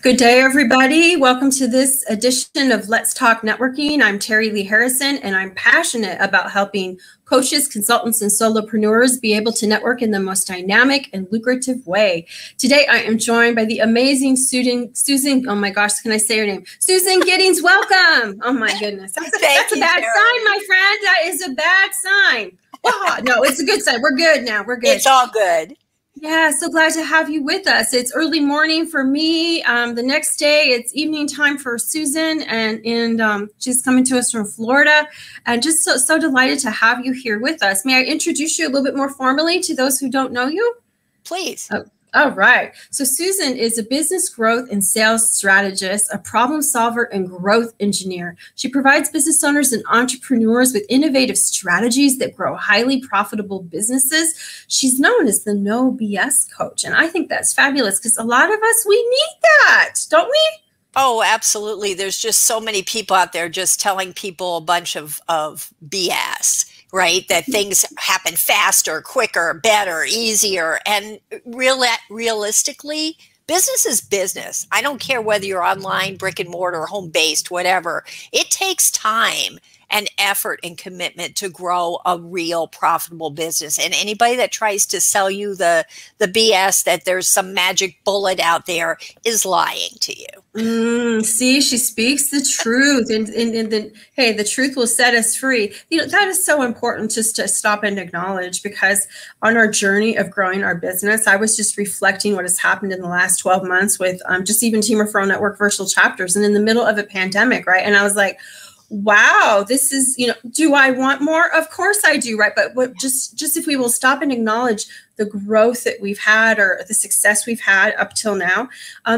Good day, everybody. Welcome to this edition of Let's Talk Networking. I'm Terilee Harrison, and I'm passionate about helping coaches, consultants, and solopreneurs be able to network in the most dynamic and lucrative way. Today, I am joined by the amazing Susan. Oh my gosh, can I say her name? Susan Giddings, welcome. Oh my goodness. That's a bad sign, my friend. That is a bad sign. Oh, no, it's a good sign. We're good now. We're good. It's all good. Yeah, so glad to have you with us. It's early morning for me. The next day, it's evening time for Susan, and she's coming to us from Florida. And just so delighted to have you here with us. May I introduce you a little bit more formally to those who don't know you? Please. All right. So Susan is a business growth and sales strategist, a problem solver, and growth engineer. She provides business owners and entrepreneurs with innovative strategies that grow highly profitable businesses. She's known as the No BS coach. And I think that's fabulous because a lot of us, we need that, don't we? Oh, absolutely. There's just so many people out there just telling people a bunch of BS. Right? That things happen faster, quicker, better, easier. And realistically, business is business. I don't care whether you're online, brick and mortar, home-based, whatever. It takes time and effort and commitment to grow a real profitable business. And anybody that tries to sell you the BS that there's some magic bullet out there is lying to you. See, she speaks the truth, and hey, the truth will set us free. You know, that is so important just to stop and acknowledge, because on our journey of growing our business, I was just reflecting what has happened in the last 12 months with just even Team Referral Network virtual chapters, and in the middle of a pandemic, right? And I was like, wow, this is, you know, do I want more? Of course I do, right? But what just if we will stop and acknowledge the growth that we've had or the success we've had up till now,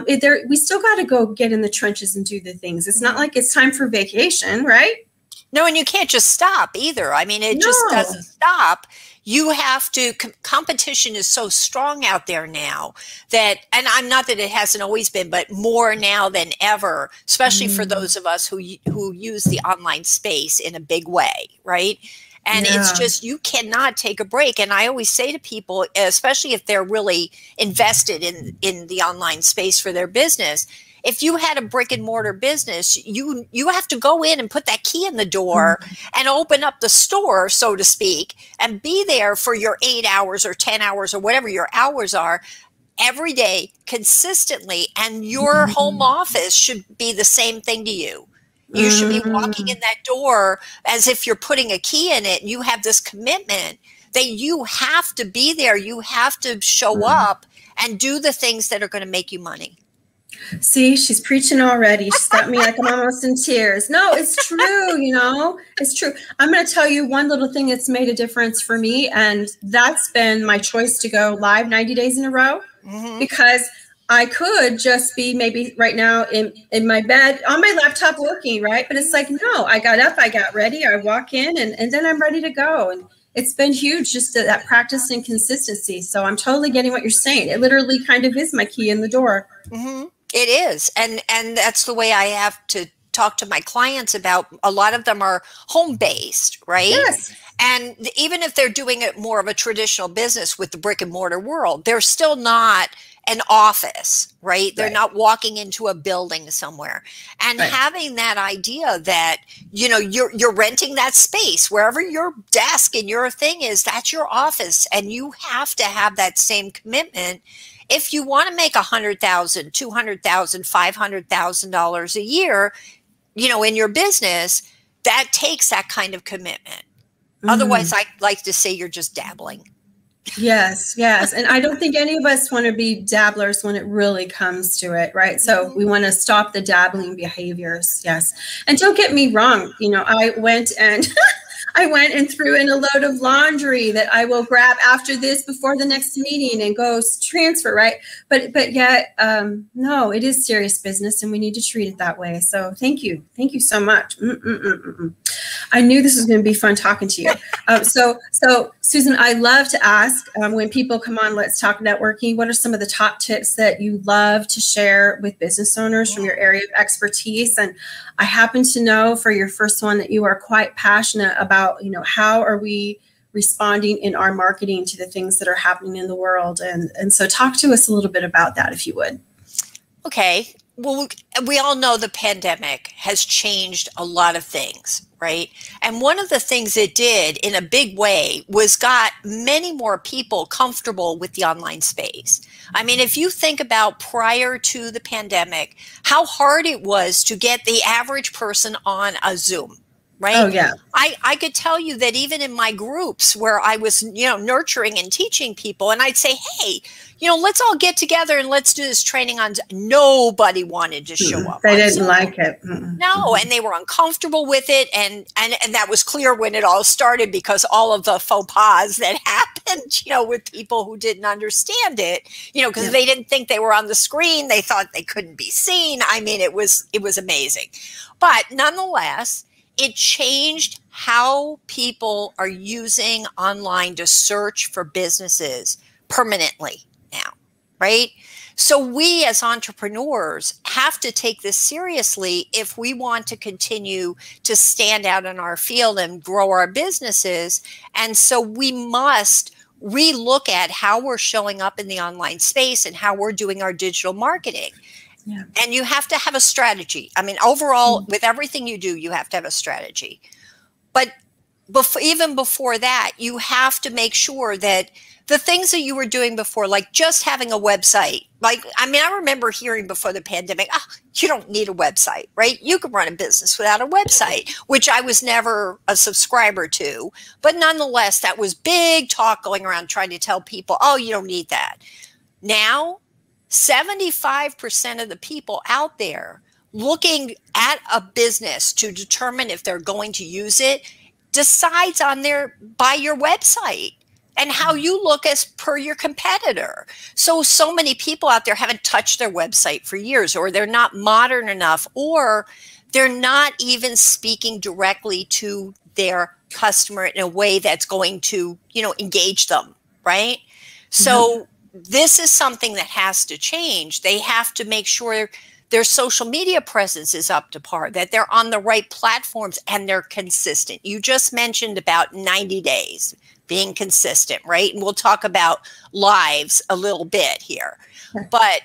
we still got to go get in the trenches and do the things. It's not like it's time for vacation, right? No, and you can't just stop either. I mean, it just doesn't stop. You have to, competition is so strong out there now that, and I'm not that it hasn't always been, but more now than ever, especially for those of us who use the online space in a big way, right? And it's just, you cannot take a break. And I always say to people, especially if they're really invested in the online space for their business, if you had a brick and mortar business, you have to go in and put that key in the door and open up the store, so to speak, and be there for your 8 hours or 10 hours or whatever your hours are every day consistently. And your home office should be the same thing to you. You should be walking in that door as if you're putting a key in it. You have this commitment that you have to be there. You have to show up and do the things that are going to make you money. See, she's preaching already. She's got me like I'm almost in tears. No, it's true, you know, it's true. I'm going to tell you one little thing that's made a difference for me, and that's been my choice to go live 90 days in a row, because I could just be maybe right now in my bed on my laptop working, right? But it's like, no, I got up, I got ready, I walk in, and then I'm ready to go. And it's been huge, just that practice and consistency. So I'm totally getting what you're saying. It literally kind of is my key in the door. It is. And that's the way I have to talk to my clients about. A lot of them are home-based, right? Yes. And even if they're doing it more of a traditional business with the brick and mortar world, they're still not an office, right? They're not walking into a building somewhere. And having that idea that, you know, you're renting that space wherever your desk and your thing is, that's your office. And you have to have that same commitment. If you want to make $100,000, $200,000, $500,000 a year, you know, in your business, that takes that kind of commitment. Otherwise, I like to say you're just dabbling. Yes, yes. And I don't think any of us want to be dabblers when it really comes to it, right? So we want to stop the dabbling behaviors. Yes. And don't get me wrong, you know, I went and threw in a load of laundry that I will grab after this before the next meeting and go transfer, right? But yet, no, it is serious business and we need to treat it that way. So thank you. Thank you so much. I knew this was going to be fun talking to you. So Susan, I love to ask when people come on Let's Talk Networking, what are some of the top tips that you love to share with business owners from your area of expertise? And I happen to know for your first one that you are quite passionate about, you know, how are we responding in our marketing to the things that are happening in the world? And so talk to us a little bit about that, if you would. Okay. Well, we all know the pandemic has changed a lot of things, right? And one of the things it did in a big way was got many more people comfortable with the online space. I mean, if you think about prior to the pandemic, how hard it was to get the average person on a Zoom, right? Oh, yeah. I could tell you that even in my groups where I was, nurturing and teaching people, and I'd say, hey, let's all get together and let's do this training on Zoom. Nobody wanted to show up. They didn't like it. No, and they were uncomfortable with it. And that was clear when it all started, because all of the faux pas that happened, with people who didn't understand it, because they didn't think they were on the screen. They thought they couldn't be seen. I mean, it was amazing. But nonetheless, it changed how people are using online to search for businesses permanently now, right? So we as entrepreneurs have to take this seriously if we want to continue to stand out in our field and grow our businesses. And so we must relook at how we're showing up in the online space and how we're doing our digital marketing. Yeah. And you have to have a strategy. I mean, overall, with everything you do, you have to have a strategy. But even before that, you have to make sure that the things that you were doing before, like just having a website, I remember hearing before the pandemic, you don't need a website, right? You can run a business without a website, which I was never a subscriber to. But nonetheless, that was big talk going around trying to tell people, oh, you don't need that. Now, 75% of the people out there looking at a business to determine if they're going to use it decides by your website and how you look as per your competitor. So many people out there haven't touched their website for years, or they're not modern enough, or they're not even speaking directly to their customer in a way that's going to, engage them, right? So this is something that has to change. They have to make sure their social media presence is up to par, that they're on the right platforms and they're consistent. You just mentioned about 90 days being consistent, right? And we'll talk about lives a little bit here. But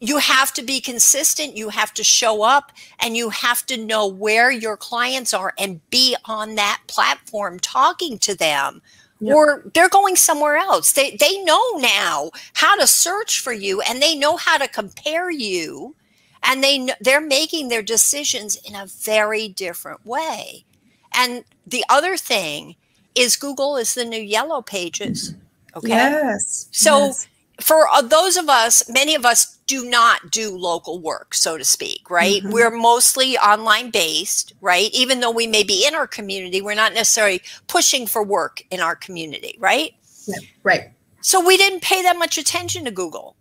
you have to be consistent. You have to show up, and you have to know where your clients are and be on that platform talking to them. Yep. Or they're going somewhere else. They know now how to search for you, and they know how to compare you, and they're making their decisions in a very different way. And the other thing is Google is the new Yellow Pages. Okay. Yes. So for those of us, many of us do not do local work, so to speak, right? We're mostly online based, right? Even though we may be in our community, we're not necessarily pushing for work in our community, right? Yeah, right. So we didn't pay that much attention to Google.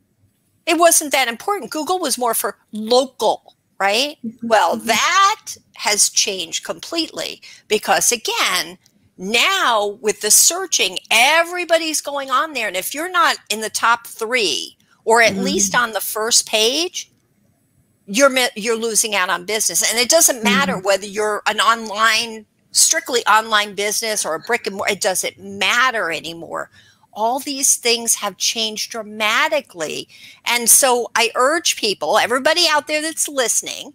It wasn't that important. Google was more for local, right? Well, that has changed completely, because again, now with the searching, everybody's going on there. And if you're not in the top 3, or at least on the first page, you're losing out on business. And it doesn't matter whether you're an strictly online business or a brick and mortar. It doesn't matter anymore. All these things have changed dramatically. And so I urge people, everybody out there that's listening,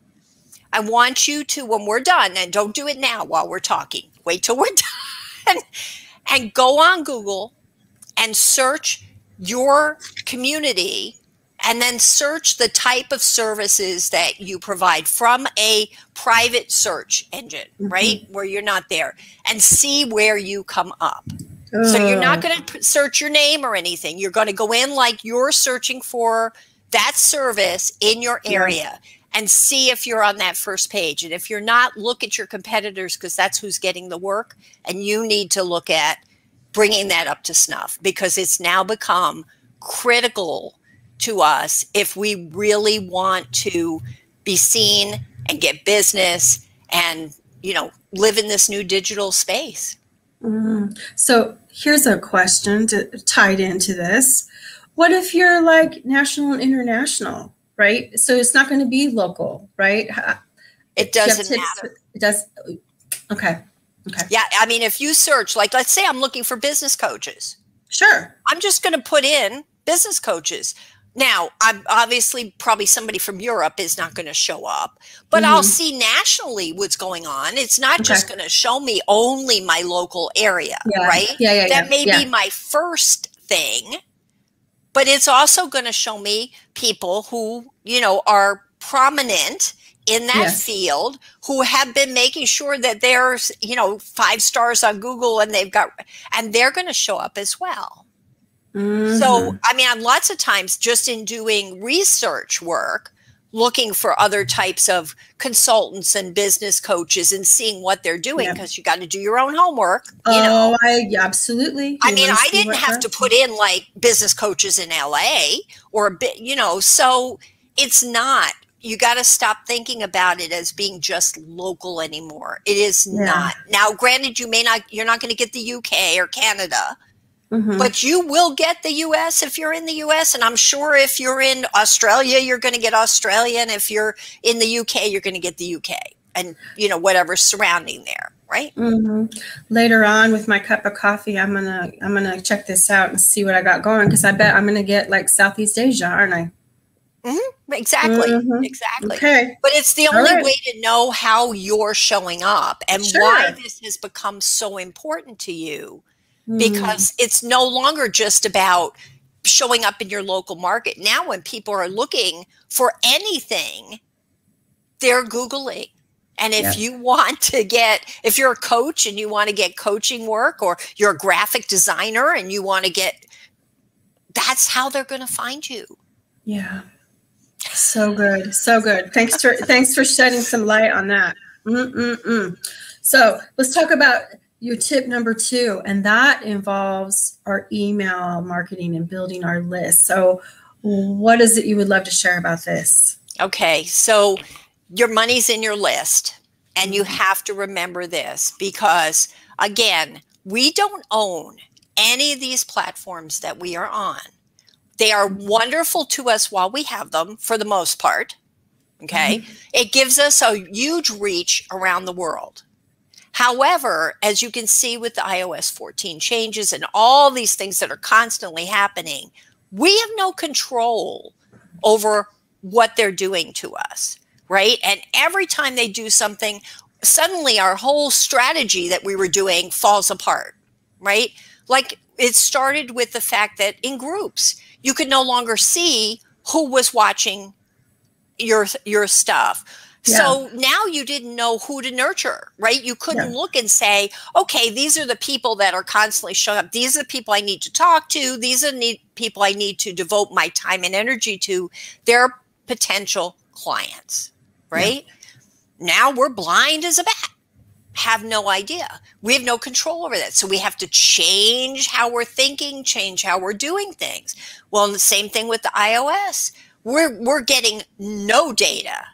I want you to, when we're done, and don't do it now while we're talking, wait till we're done, and go on Google and search your community, and then search the type of services that you provide from a private search engine, right? Where you're not there, and see where you come up. So you're not going to search your name or anything. You're going to go in like you're searching for that service in your area and see if you're on that first page. And if you're not, look at your competitors, because that's who's getting the work. And you need to look at bringing that up to snuff, because it's now become critical to us if we really want to be seen and get business and, live in this new digital space. So here's a question tied into this. What if you're like national and international, right? So it's not going to be local, right? It doesn't matter. It does. Okay. Yeah. I mean, if you search, like, let's say I'm looking for business coaches. Sure. I'm just going to put in business coaches. Now, I'm obviously probably somebody from Europe is not going to show up, but I'll see nationally what's going on. It's not just going to show me only my local area, right? That may be my first thing, but it's also going to show me people who, you know, are prominent in that field, who have been making sure that there's, you know, 5 stars on Google, and they're going to show up as well. So, I mean, lots of times just in doing research work, looking for other types of consultants and business coaches and seeing what they're doing, because you got to do your own homework. You know? Absolutely. I mean, I didn't have to put in like business coaches in LA or a bit, you know, so it's not, you got to stop thinking about it as being just local anymore. It is not. Now, granted, you're not going to get the UK or Canada, but you will get the US if you're in the US. And I'm sure if you're in Australia, you're going to get Australia. And if you're in the UK, you're going to get the UK and, you know, whatever's surrounding there. Right. Later on with my cup of coffee, I'm going to check this out and see what I got going. Cause I bet I'm going to get like Southeast Asia, aren't I? Exactly. Exactly. Okay. But it's the only way to know how you're showing up and why this has become so important to you. Because it's no longer just about showing up in your local market. Now, when people are looking for anything, they're Googling. And if you want to if you're a coach and you want to get coaching work, or you're a graphic designer and you want to that's how they're going to find you. Yeah. So good. So good. Thanks for shedding some light on that. So let's talk about your tip number 2, and that involves our email marketing and building our list. So what is it you would love to share about this? Okay. So your money's in your list, and you have to remember this, because again, we don't own any of these platforms that we are on. They are wonderful to us while we have them, for the most part. Okay. It gives us a huge reach around the world. However, as you can see with the iOS 14 changes and all these things that are constantly happening, we have no control over what they're doing to us, right? And every time they do something, suddenly our whole strategy that we were doing falls apart, right? Like, it started with the fact that in groups, you could no longer see who was watching your stuff. So now you didn't know who to nurture, right? You couldn't look and say, okay, these are the people that are constantly showing up. These are the people I need to talk to. These are the people I need to devote my time and energy to. They're potential clients, right? Now we're blind as a bat. Have no idea. We have no control over that. So we have to change how we're thinking, change how we're doing things. Well, the same thing with the iOS. We're getting no data.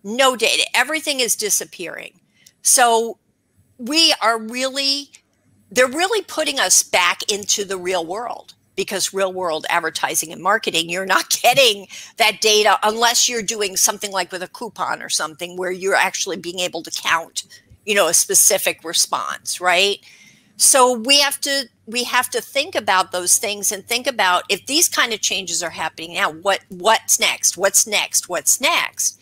No data. Everything is disappearing. So they're really putting us back into the real world, because real world advertising and marketing, you're not getting that data unless you're doing something like with a coupon or something where you're actually being able to count, you know, a specific response, right? So we have to think about those things and think about, if these kind of changes are happening now, what's next? What's next? What's next?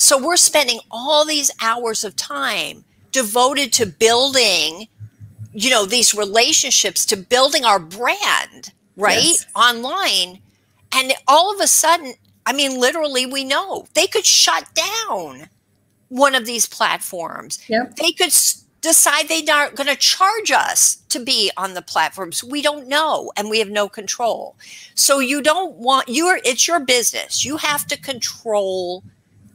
So we're spending all these hours of time devoted to building, you know, these relationships, to building our brand, right? Online. And all of a sudden, I mean, literally, we know they could shut down one of these platforms. They could decide they're not going to charge us to be on the platforms. We don't know, and we have no control. So you don't want, it's your business. You have to control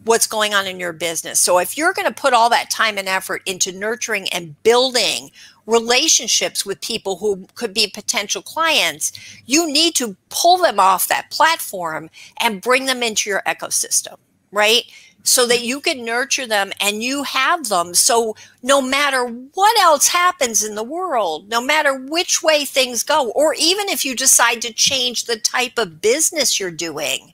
what's going on in your business. So if you're going to put all that time and effort into nurturing and building relationships with people who could be potential clients, you need to pull them off that platform and bring them into your ecosystem, right? So that you can nurture them and you have them. So no matter what else happens in the world, no matter which way things go, or even if you decide to change the type of business you're doing,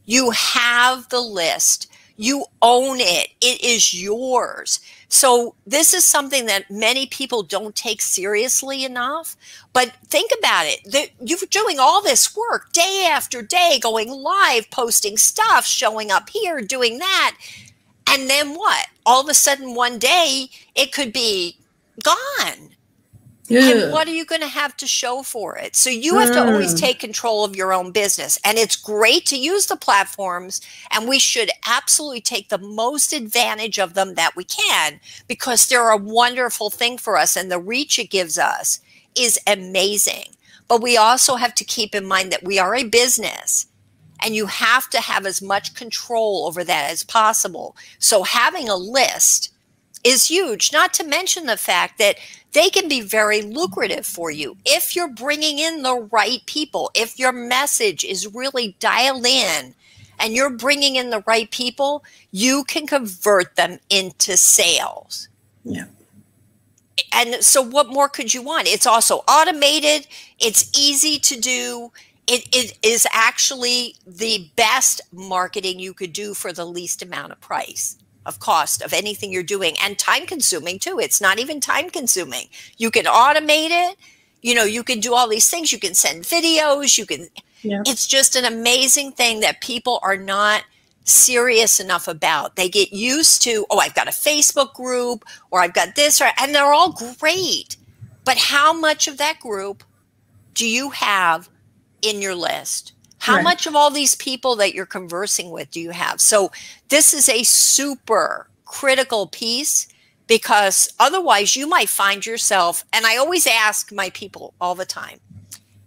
you have the list. You own it. It is yours. So this is something that many people don't take seriously enough. But think about it. You're doing all this work day after day, going live, posting stuff, showing up here, doing that. And then what? All of a sudden, one day, it could be gone. Yeah. And what are you going to have to show for it? So you have to always take control of your own business. And it's great to use the platforms, and we should absolutely take the most advantage of them that we can, because they're a wonderful thing for us, and the reach it gives us is amazing. But we also have to keep in mind that we are a business, and you have to have as much control over that as possible. So having a list is huge, not to mention the fact that they can be very lucrative for you if you're bringing in the right people. If your message is really dialed in and you're bringing in the right people, you can convert them into sales. Yeah. And so what more could you want? It's also automated. It's easy to do. It is actually the best marketing you could do for the least amount of price. Of cost of anything you're doing, and time consuming too. It's not even time consuming. You can automate it. You know, you can do all these things. You can send videos. You can, It's just an amazing thing that people are not serious enough about. They get used to, oh, I've got a Facebook group, or I've got this, and they're all great. But how much of that group do you have in your list? How much of all these people that you're conversing with do you have? So this is a super critical piece, because otherwise you might find yourself, and I always ask my people all the time,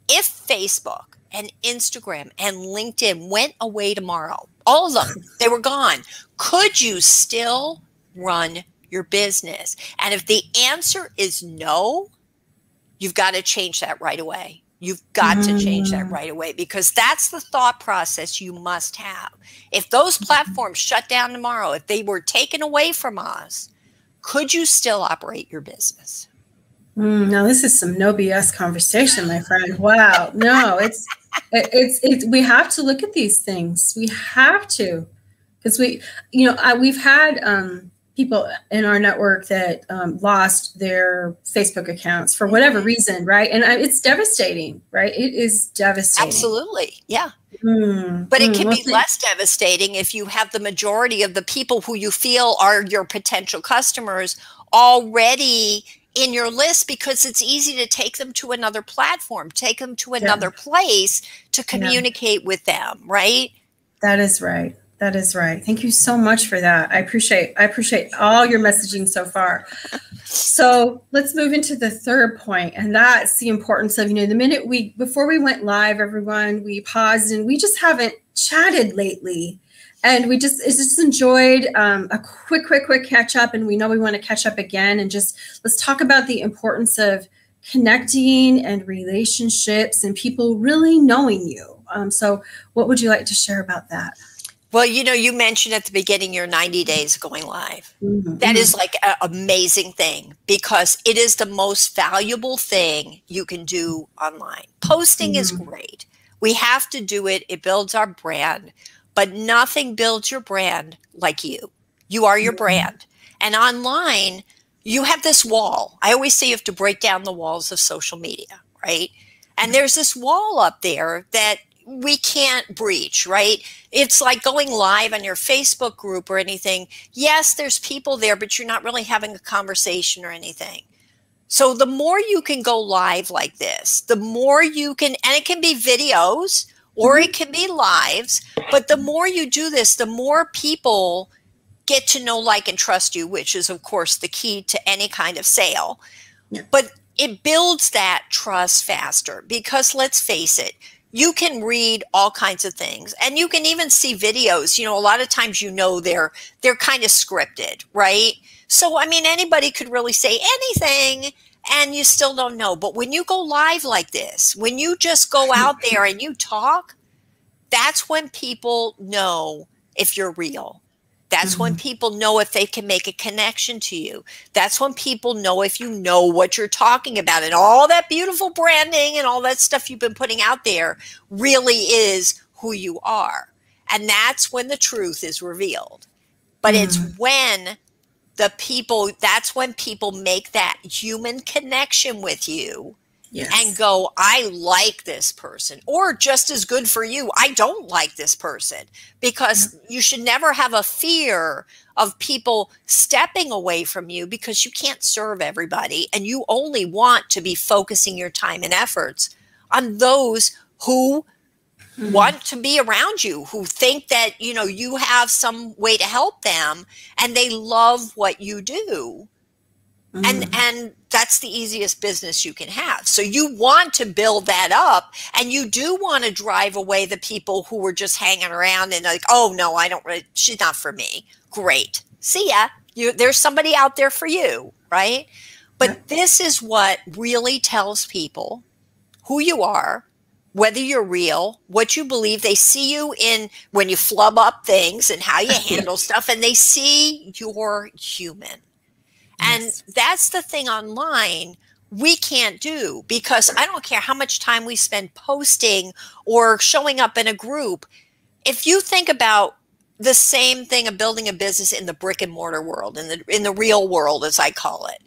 if Facebook and Instagram and LinkedIn went away tomorrow, all of them, they were gone, could you still run your business? And if the answer is no, you've got to change that right away. You've got to change that right away, because that's the thought process you must have. If those platforms shut down tomorrow, if they were taken away from us, could you still operate your business? Now this is some no BS conversation, my friend. Wow. No, it's we have to look at these things. We have to, because we've had people in our network that lost their Facebook accounts for whatever reason, right? And it's devastating, right? It is devastating. Absolutely, yeah. But it can be less devastating if you have the majority of the people who you feel are your potential customers already in your list, because it's easy to take them to another platform, take them to another place to communicate with them, right? That is right. That is right. Thank you so much for that. I appreciate all your messaging so far. So let's move into the third point, and that's the importance of, the minute before we went live, everyone, we paused and we just haven't chatted lately. And we just enjoyed a quick catch up, and we know we want to catch up again, and let's talk about the importance of connecting and relationships and people really knowing you. So what would you like to share about that? Well, you mentioned at the beginning your 90 days going live. That is like an amazing thing, because it is the most valuable thing you can do online. Posting is great. We have to do it. It builds our brand, but nothing builds your brand like you. You are your brand. And online, you have this wall. I always say you have to break down the walls of social media, right? And there's this wall up there that we can't breach, right? It's like going live on your Facebook group or anything. Yes, there's people there, but you're not really having a conversation or anything. So the more you can go live like this, the more you can, and it can be videos or it can be lives, but the more you do this, the more people get to know, like, and trust you, which is, of course, the key to any kind of sale. But it builds that trust faster, because let's face it, you can read all kinds of things, and you can even see videos. A lot of times, they're kind of scripted, right? So, I mean, anybody could really say anything and you still don't know. But when you go live like this, when you just go out there and you talk, that's when people know if you're real. That's when people know if they can make a connection to you. That's when people know if you know what you're talking about, and all that beautiful branding and all that stuff you've been putting out there really is who you are. And that's when the truth is revealed. But it's when that's when people make that human connection with you. Yes. And go, I like this person, or just as good for you, I don't like this person, because you should never have a fear of people stepping away from you, because you can't serve everybody, and you only want to be focusing your time and efforts on those who want to be around you, who think that, you know, you have some way to help them and they love what you do. And that's the easiest business you can have. So you want to build that up, and you do want to drive away the people who were just hanging around and like, oh no, I don't really, she's not for me. Great. See ya. There's somebody out there for you, right? But this is what really tells people who you are, whether you're real, what you believe. They see you in when you flub up things and how you handle stuff, and they see you're human. And that's the thing online we can't do, because I don't care how much time we spend posting or showing up in a group. If you think about the same thing of building a business in the brick and mortar world, in the real world, as I call it,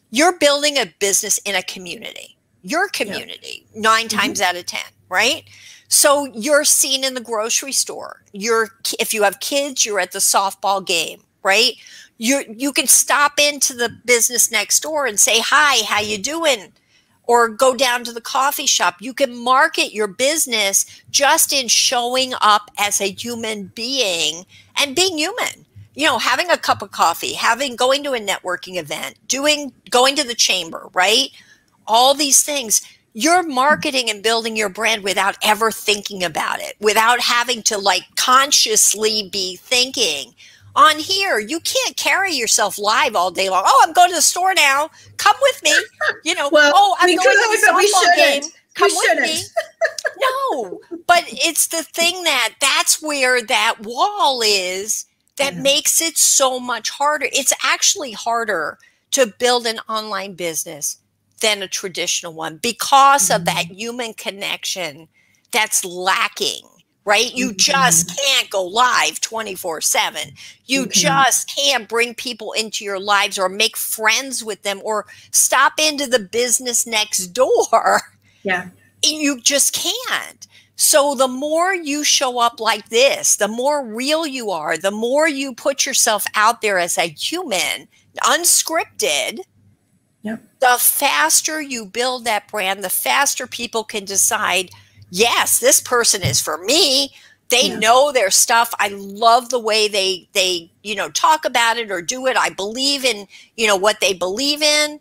you're building a business in a community, your community, 9 times out of 10, right? So you're seen in the grocery store. If you have kids, you're at the softball game, right? You can stop into the business next door and say, hi, how you doing? Or go down to the coffee shop. You can market your business just in showing up as a human being and being human. You know, having a cup of coffee, going to a networking event, going to the chamber, right? All these things. You're marketing and building your brand without ever thinking about it, without having to like consciously be thinking. On here, you can't carry yourself live all day long. Oh, I'm going to the store now. Come with me. You know, well, oh, I'm going to the softball game. Come with me. No, but it's the thing that's where that wall is that makes it so much harder. It's actually harder to build an online business than a traditional one, because of that human connection that's lacking. Right? You just can't go live 24/7. You just can't bring people into your lives or make friends with them or stop into the business next door. Yeah. You just can't. So the more you show up like this, the more real you are, the more you put yourself out there as a human, unscripted, the faster you build that brand, the faster people can decide, yes, this person is for me. They know their stuff. I love the way they talk about it or do it. I believe in, what they believe in.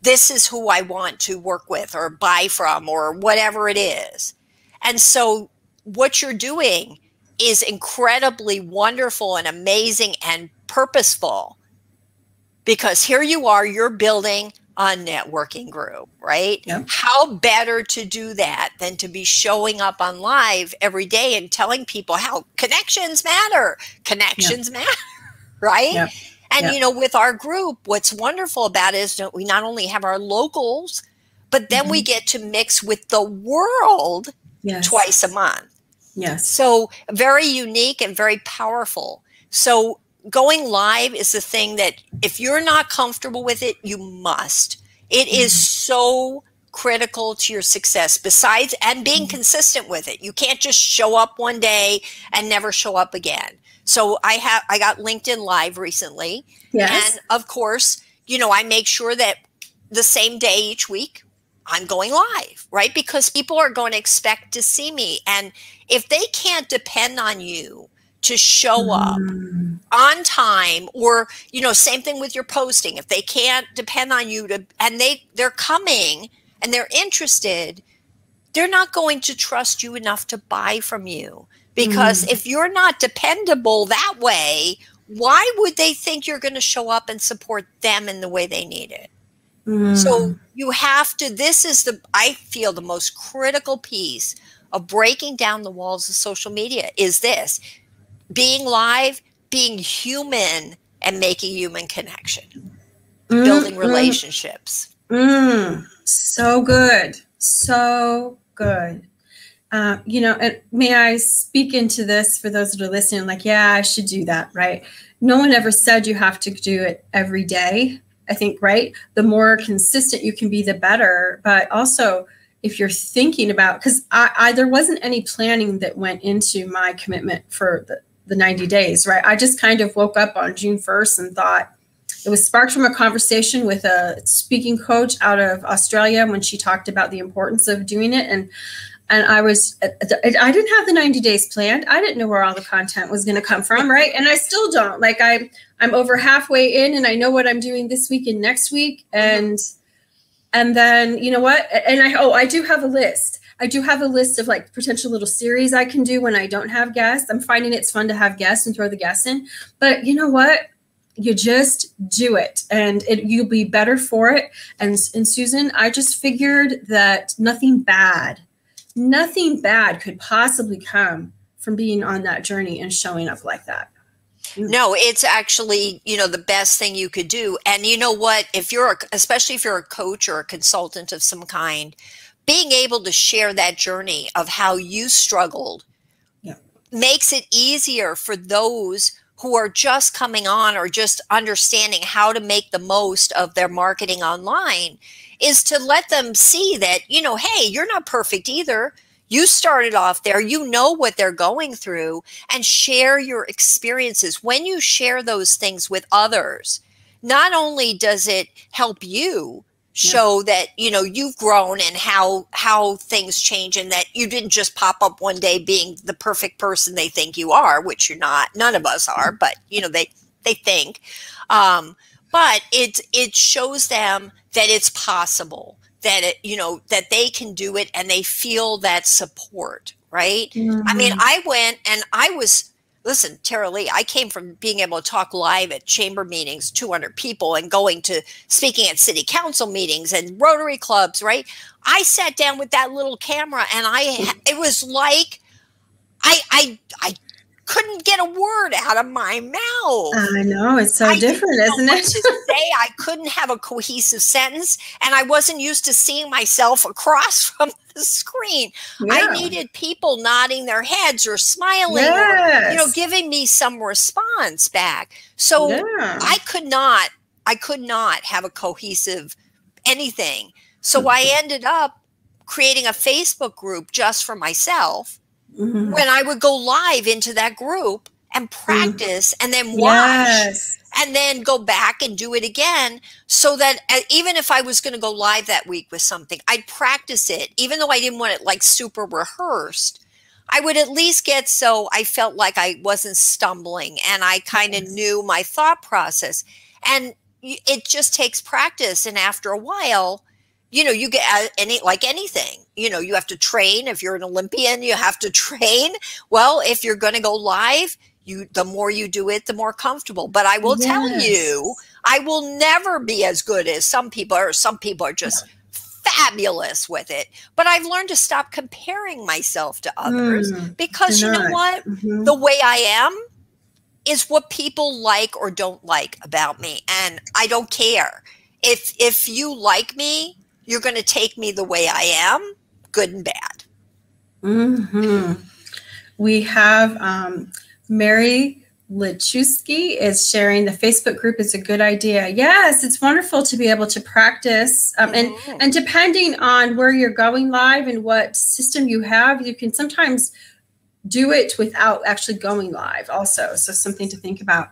This is who I want to work with or buy from or whatever it is. And so what you're doing is incredibly wonderful and amazing and purposeful, because here you are, you're building a networking group, right? Yep. How better to do that than to be showing up on live every day and telling people how connections matter. Connections matter, right? Yep. And, with our group, what's wonderful about it is that we not only have our locals, but then we get to mix with the world twice a month. Yes. So very unique and very powerful. So going live is the thing that if you're not comfortable with it, you must. It is so critical to your success, besides and being consistent with it. You can't just show up one day and never show up again. So I got LinkedIn Live recently. Yes. And of course, I make sure that the same day each week I'm going live, right? Because people are going to expect to see me. And if they can't depend on you to show up on time, or, same thing with your posting. If they can't depend on you and they're coming and they're interested, they're not going to trust you enough to buy from you. Because if you're not dependable that way, why would they think you're going to show up and support them in the way they need it? So you have to, I feel the most critical piece of breaking down the walls of social media is this: being live, being human, and making human connection, building relationships. So good. So good. And may I speak into this for those that are listening? Like, yeah, I should do that, right? No one ever said you have to do it every day. I think, right? The more consistent you can be, the better. But also, if you're thinking about, because there wasn't any planning that went into my commitment for the 90 days, right? I just kind of woke up on June 1st and thought, it was sparked from a conversation with a speaking coach out of Australia when she talked about the importance of doing it. And I didn't have the 90 days planned. I didn't know where all the content was going to come from, right? And I still don't. Like I'm over halfway in, and I know what I'm doing this week and next week, and then you know what? And I do have a list. I do have a list of like potential little series I can do when I don't have guests. I'm finding it's fun to have guests and throw the guests in, but you know what? You just do it, and you'll be better for it. And Susan, I just figured that nothing bad could possibly come from being on that journey and showing up like that. No, it's actually, the best thing you could do. And you know what, especially if you're a coach or a consultant of some kind, being able to share that journey of how you struggled makes it easier for those who are just coming on or just understanding how to make the most of their marketing online, is to let them see that, hey, you're not perfect either. You started off there, what they're going through, and share your experiences. When you share those things with others, not only does it help you show that, you've grown and how things change, and that you didn't just pop up one day being the perfect person they think you are, which you're not. None of us are, but, they think. But it shows them that it's possible, that that they can do it, and they feel that support, right? I mean, I went and listen, Terilee, I came from being able to talk live at chamber meetings, 200 people, and going to speaking at city council meetings and Rotary clubs, right? I sat down with that little camera, and it was like I couldn't get a word out of my mouth. I know, it's so different, isn't it? To say, I couldn't have a cohesive sentence, and I wasn't used to seeing myself across from the screen. I needed people nodding their heads or smiling, or, giving me some response back. So I could not have a cohesive anything. So I ended up creating a Facebook group just for myself. When I would go live into that group and practice and then watch and then go back and do it again, so that even if I was going to go live that week with something, I'd practice it. Even though I didn't want it like super rehearsed, I would at least get so I felt like I wasn't stumbling and I kind of knew my thought process. And it just takes practice. And after a while, you get like anything, you have to train. If you're an Olympian, you have to train. Well, if you're going to go live, the more you do it, the more comfortable. But I will tell you, I will never be as good as some people are. Some people are just fabulous with it. But I've learned to stop comparing myself to others, because you know what? The way I am is what people like or don't like about me. And I don't care. If you like me, you're going to take me the way I am, good and bad. We have Mary Lichewski is sharing the Facebook group is a good idea. Yes, it's wonderful to be able to practice. And depending on where you're going live and what system you have, you can sometimes do it without actually going live also. So something to think about.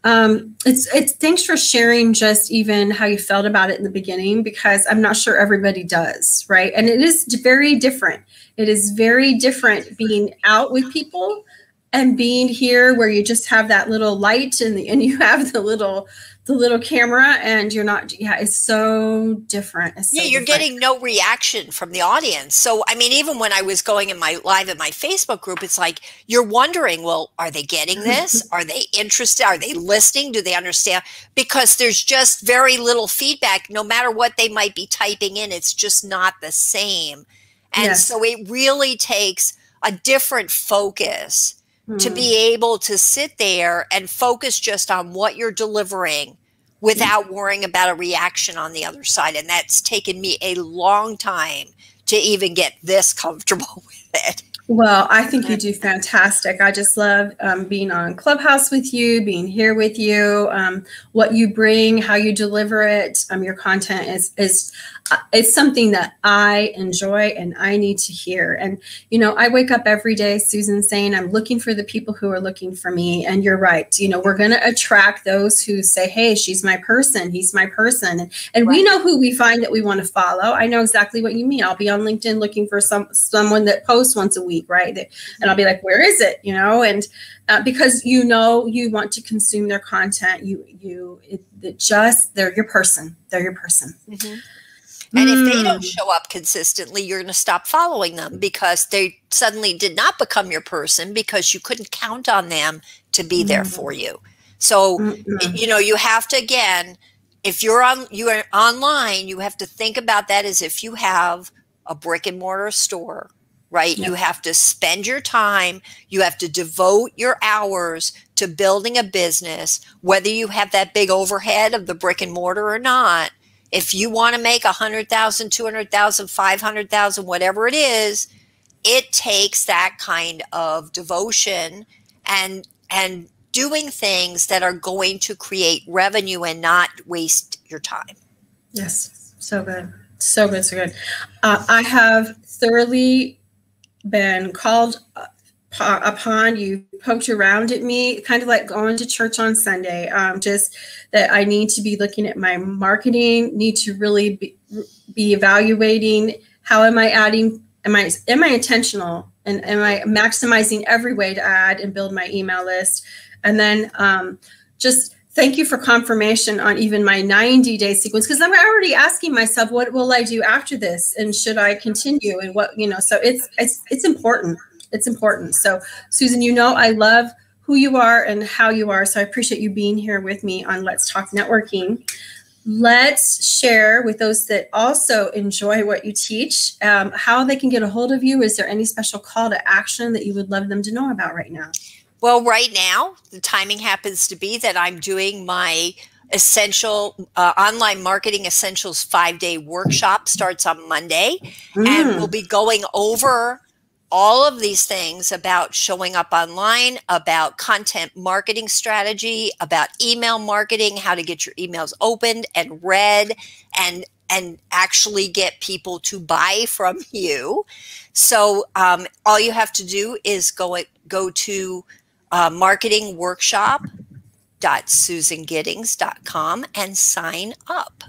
It's thanks for sharing just even how you felt about it in the beginning, because I'm not sure everybody does, right? And it is very different. It is very different being out with people and being here where you just have that little light and you have the little camera and you're not, it's so different. It's so you're getting no reaction from the audience. So, I mean, even when I was going in my live in my Facebook group, it's like, you're wondering, well, are they getting this? Are they interested? Are they listening? Do they understand? Because there's just very little feedback. No matter what they might be typing in, it's just not the same. And so it really takes a different focus to be able to sit there and focus just on what you're delivering without worrying about a reaction on the other side. And that's taken me a long time to even get this comfortable with it. Well, I think you do fantastic. I just love being on Clubhouse with you, being here with you, what you bring, how you deliver it. Your content is it's something that I enjoy and I need to hear. And, you know, I wake up every day, Susan, saying I'm looking for the people who are looking for me. And you're right. You know, we're going to attract those who say, hey, she's my person. He's my person. And we know who we find that we want to follow. I know exactly what you mean. I'll be on LinkedIn looking for someone that posts once a week, right? And I'll be like, where is it? You know, and because you know you want to consume their content, they're your person. They're your person. And if they don't show up consistently, you're going to stop following them because they suddenly did not become your person because you couldn't count on them to be there for you. So, you know, you have to, again, if you are online, you have to think about that as if you have a brick and mortar store, right? You have to spend your time. You have to devote your hours to building a business, whether you have that big overhead of the brick and mortar or not. If you want to make 100,000, 200,000, 500,000, whatever it is, it takes that kind of devotion and doing things that are going to create revenue and not waste your time. Yes. So good. So good. So good. I have thoroughly been called upon. You poked around at me, kind of like going to church on Sunday. Just that I need to be looking at my marketing, need to really be evaluating how am I adding, am I intentional, and am I maximizing every way to add and build my email list. And then just thank you for confirmation on even my 90-day sequence, because I'm already asking myself, what will I do after this? And should I continue? And what, you know, so it's important. It's important. So Susan, you know, I love who you are and how you are. So I appreciate you being here with me on Let's Talk Networking. Let's share with those that also enjoy what you teach, how they can get a hold of you. Is there any special call to action that you would love them to know about right now? Well, right now, the timing happens to be that I'm doing my essential online marketing essentials 5-day workshop. Starts on Monday, and we'll be going over all of these things about showing up online, about content marketing strategy, about email marketing, how to get your emails opened and read and actually get people to buy from you. So all you have to do is go to marketingworkshop.susangiddings.com and sign up.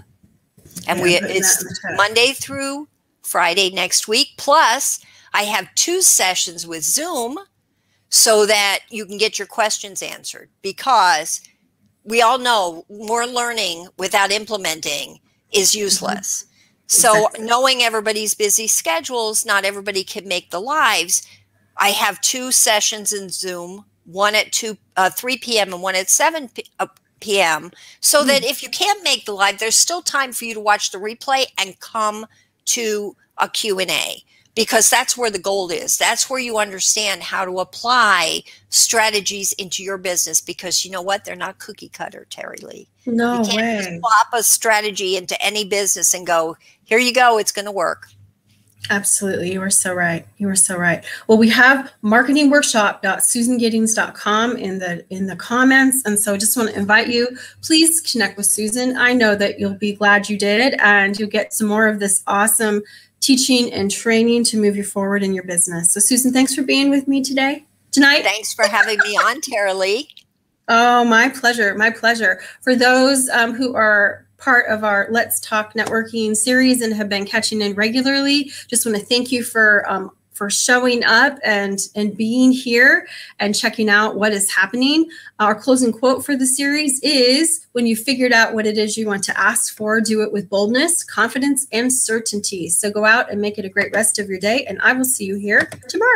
And it's Monday through Friday next week. Plus, I have 2 sessions with Zoom so that you can get your questions answered, because we all know more learning without implementing is useless. So knowing everybody's busy schedules, not everybody can make the lives. I have 2 sessions in Zoom, one at 3 p.m. and one at 7 p.m. so that if you can't make the live, there's still time for you to watch the replay and come to a Q&A. Because that's where the gold is. That's where you understand how to apply strategies into your business. Because you know what? They're not cookie cutter, Terilee. No way. You can't just plop a strategy into any business and go, here you go, it's going to work. Absolutely. You are so right. You are so right. Well, we have marketingworkshop.susangiddings.com in the comments. And so I just want to invite you, please connect with Susan. I know that you'll be glad you did, and you'll get some more of this awesome teaching and training to move you forward in your business. So Susan, thanks for being with me tonight. Thanks for having me on, Terilee. Oh, my pleasure. My pleasure. For those who are part of our Let's Talk Networking series and have been catching in regularly, just want to thank you for showing up and being here and checking out what is happening. Our closing quote for the series is, when you figured out what it is you want to ask for, do it with boldness, confidence, and certainty. So go out and make it a great rest of your day, and I will see you here tomorrow.